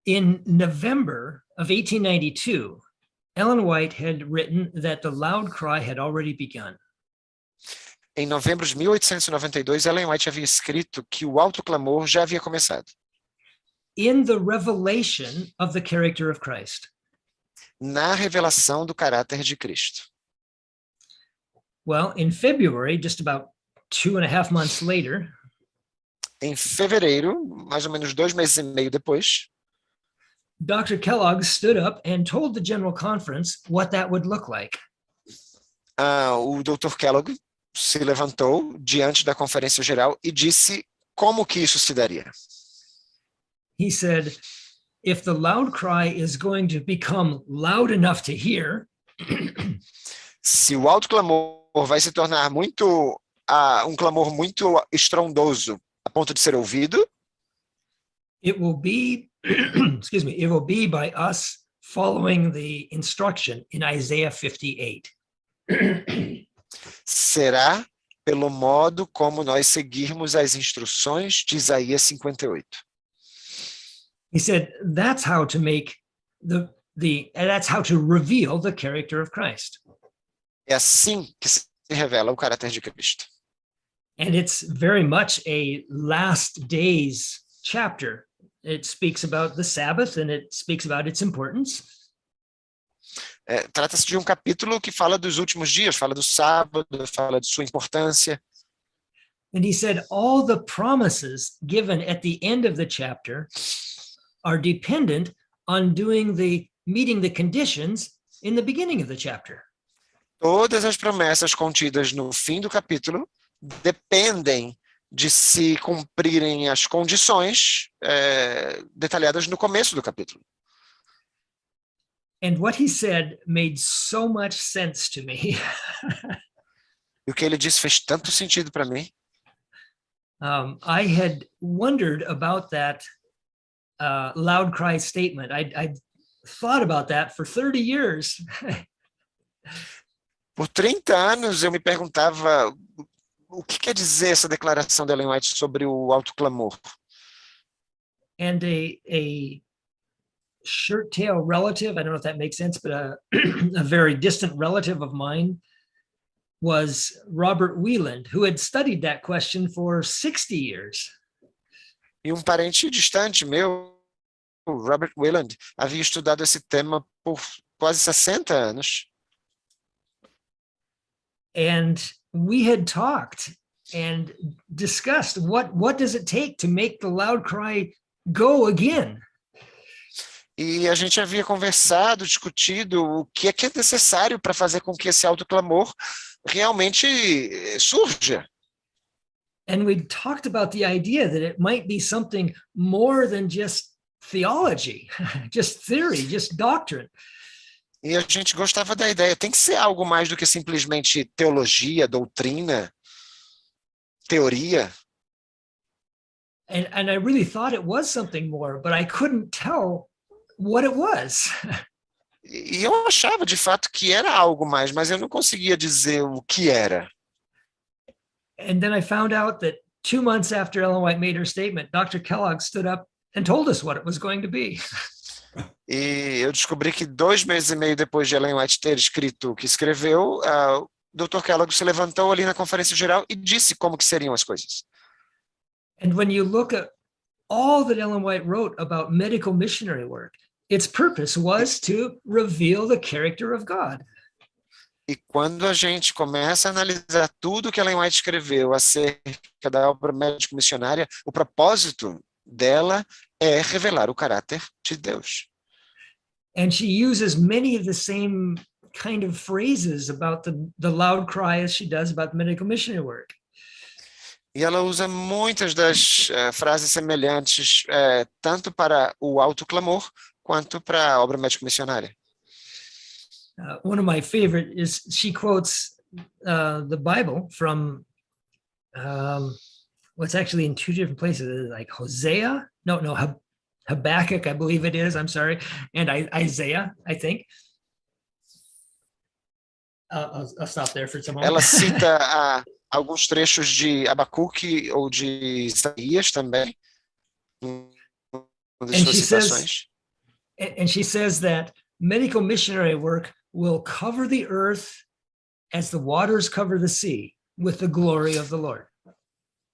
In November of 1892, Ellen White had written that the loud cry had already begun. Em novembro de 1892, Ellen White havia escrito que o Alto Clamor já havia começado. In the revelation of the character of Christ. Na revelação do caráter de Cristo. Well, in February, just about 2.5 months later, em fevereiro, mais ou menos 2 meses e meio depois, Dr. Kellogg stood up and told the General Conference what that would look like. O Dr. Kellogg se levantou diante da Conferência Geral e disse como que isso se daria. He said, if the loud cry is going to become loud enough to hear, se o alto clamor vai se tornar muito um clamor muito estrondoso a ponto de ser ouvido, it will be it will be by us following the instruction in Isaiah 58. Será pelo modo como nós seguirmos as instruções de Isaías 58. He said that's how to make that's how to reveal the character of Christ. É assim que se revela o caráter de Cristo. And it's very much a last days chapter. It speaks about the Sabbath and it speaks about its importance. Trata-se de um capítulo que fala dos últimos dias, fala do sábado, fala de sua importância. And he said all the promises given at the end of the chapter are dependent on meeting the conditions in the beginning of the chapter. Todas as promessas contidas no fim do capítulo dependem de se cumprirem as condições detalhadas no começo do capítulo. And what he said made so much sense to me. E o que ele disse fez tanto sentido para mim. I had wondered about that loud cry statement. I thought about that for 30 years. Por 30 anos eu me perguntava o que quer dizer essa declaração de Ellen White sobre o alto clamor. And a shirt tail relative, I don't know if that makes sense, but a very distant relative of mine was Robert Wieland, who had studied that question for 60 years. E parente distante meu, Robert Wieland, havia estudado esse tema por quase 60 anos. And we had talked and discussed what does it take to make the loud cry go again? E a gente havia conversado, discutido o que é necessário para fazer com que esse alto clamor realmente surja. And we talked about the idea that it might be something more than just theology, just theory, just doctrine. E a gente gostava da ideia, tem que ser algo mais do que simplesmente teologia, doutrina, teoria. And I really thought it was something more, but I couldn't tell what it was. E eu achava de fato que era algo mais, mas eu não conseguia dizer o que era. And then I found out that 2 months after Ellen White made her statement, Dr. Kellogg stood up and told us what it was going to be. E eu descobri que 2 meses e meio depois de Ellen White ter escrito o que escreveu, o Dr. Kellogg se levantou ali na Conferência Geral e disse como que seriam as coisas. And when you look at all that Ellen White wrote about medical missionary work, its purpose was to reveal the character of God. E quando a gente começa a analisar tudo que Ellen White escreveu acerca da obra médico missionária, o propósito dela é revelar o caráter de Deus. And she uses many of the same kind of phrases about the loud cry as she does about medical missionary work. E ela usa muitas das frases semelhantes, tanto para o alto clamor, quanto para a obra médico missionária. One of my favorite is she quotes the Bible from what's actually in 2 different places, like Hosea, Habakkuk, I believe it is, I'm sorry, and Isaiah, I think. I'll stop there for some moment. Ela cita alguns trechos de Abacuque ou de Isaías também, uma das suas citações. And she says that medical missionary work will cover the earth as the waters cover the sea with the glory of the Lord.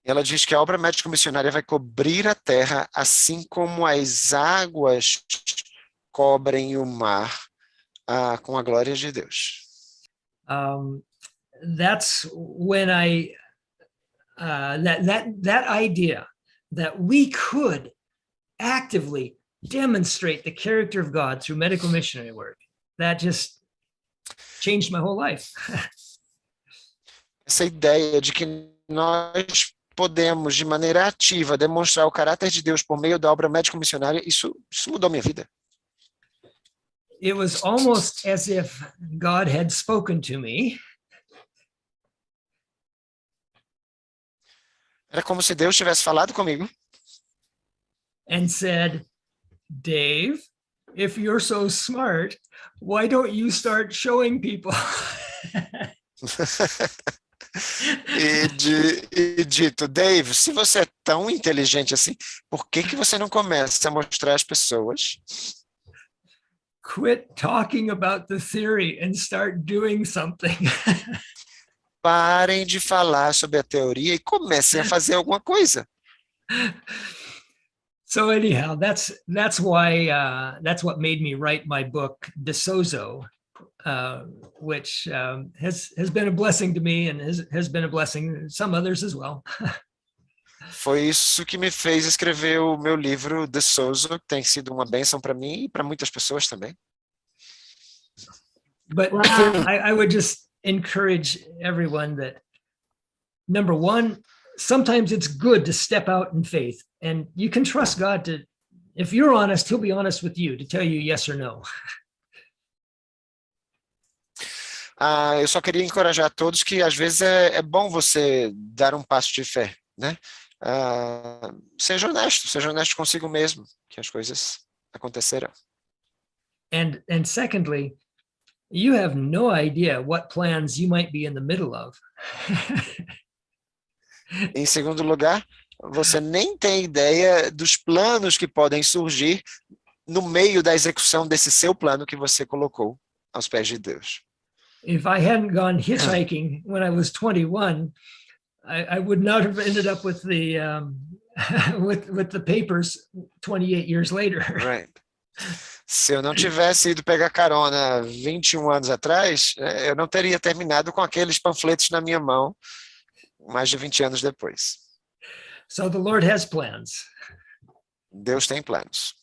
Ela diz que a obra médico-missionária vai cobrir a terra, assim como as águas cobrem o mar, com a glória de Deus. That's when that idea that we could actively demonstrate the character of God through medical missionary work, that just changed my whole life. Essa ideia de que nós podemos, de maneira ativa, demonstrar o caráter de Deus por meio da obra médico-missionária, isso mudou minha vida. It was almost as if God had spoken to me. Era como se Deus tivesse falado comigo. And said, Dave, if you're so smart, why don't you start showing people? e dito, Dave, se você é tão inteligente assim, por que você não começa a mostrar às pessoas? Quit talking about the theory and start doing something. Parem de falar sobre a teoria e comecem a fazer alguma coisa. So anyhow, that's why that's what made me write my book, De Sozo, which has been a blessing to me and has been a blessing to some others as well. Foi isso que me fez escrever o meu livro, De Sozo, que tem sido uma bênção para mim e para muitas pessoas também. But wow. I would just encourage everyone that, number one, sometimes it's good to step out in faith, and you can trust God to, if you're honest, he'll be honest with you to tell you yes or no. Eu só queria encorajar a todos que às vezes é bom você dar um passo de fé, né? Seja honesto consigo mesmo, que as coisas acontecerão. And secondly, you have no idea what plans you might be in the middle of. Em segundo lugar, você nem tem ideia dos planos que podem surgir no meio da execução desse seu plano que você colocou aos pés de Deus. If I hadn't gone hitchhiking when I was 21, I would not have ended up with the with the papers 28 years later. Right. Se eu não tivesse ido pegar carona 21 anos atrás, eu não teria terminado com aqueles panfletos na minha mão mais de 20 anos depois. So the Lord has plans. Deus tem planos.